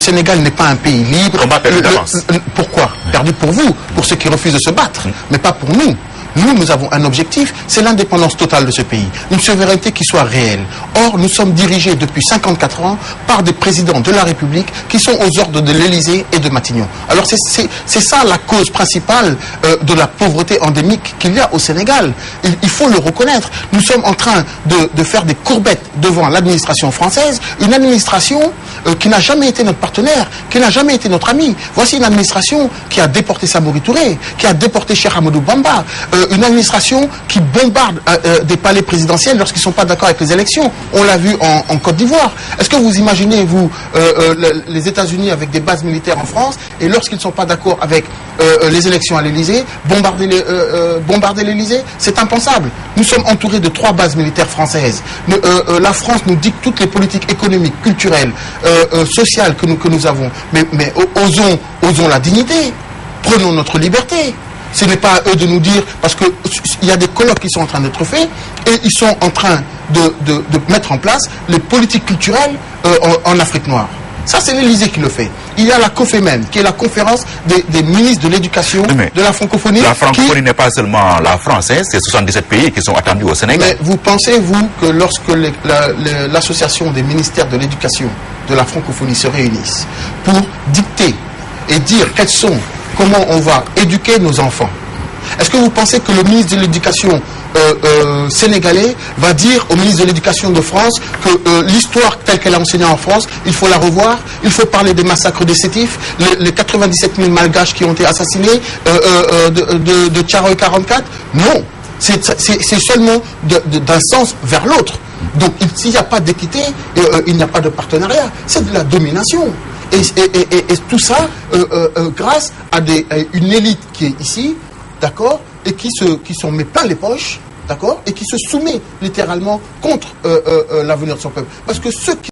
Le Sénégal n'est pas un pays libre. Combat perdu d'avance. Pourquoi? Perdu pour vous, pour ceux qui refusent de se battre, mais pas pour nous. Nous avons un objectif, c'est l'indépendance totale de ce pays, une souveraineté qui soit réelle. Or, nous sommes dirigés depuis 54 ans par des présidents de la République qui sont aux ordres de l'Élysée et de Matignon. Alors, c'est ça la cause principale de la pauvreté endémique qu'il y a au Sénégal. Il faut le reconnaître. Nous sommes en train de faire des courbettes devant l'administration française, une administration qui n'a jamais été notre partenaire, qui n'a jamais été notre ami. Voici une administration qui a déporté Samori Touré, qui a déporté Cheikh Amadou Bamba, une administration qui bombarde des palais présidentiels lorsqu'ils ne sont pas d'accord avec les élections. On l'a vu en Côte d'Ivoire. Est-ce que vous imaginez, vous, les États-Unis avec des bases militaires en France, et lorsqu'ils ne sont pas d'accord avec les élections à l'Élysée, bombarder l'Élysée? C'est impensable. Nous sommes entourés de 3 bases militaires françaises. La France nous dicte toutes les politiques économiques, culturelles, sociales que nous avons. Mais osons la dignité. Prenons notre liberté. Ce n'est pas à eux de nous dire, parce qu'il y a des colloques qui sont en train d'être faits, et ils sont en train de mettre en place les politiques culturelles en Afrique noire. Ça, c'est l'Élysée qui le fait. Il y a la COFEMEN, qui est la conférence des ministres de l'éducation de la francophonie. La francophonie n'est pas seulement la France, hein, c'est 77 pays qui sont attendus au Sénégal. Mais vous pensez, vous, que lorsque l'association des ministères de l'éducation de la francophonie se réunissent pour dicter et dire comment on va éduquer nos enfants, est-ce que vous pensez que le ministre de l'Éducation sénégalais va dire au ministre de l'Éducation de France que l'histoire telle qu'elle a enseignée en France, il faut la revoir, il faut parler des massacres des Sétifs, les 97 000 malgaches qui ont été assassinés de Tcharoy 44? Non, c'est seulement d'un sens vers l'autre. Donc s'il n'y a pas d'équité, il n'y a pas de partenariat, c'est de la domination. Et tout ça grâce à une élite qui est ici, d'accord, et qui s'en met plein les poches, d'accord, et qui se soumet littéralement contre l'avenir de son peuple. Parce que ceux qui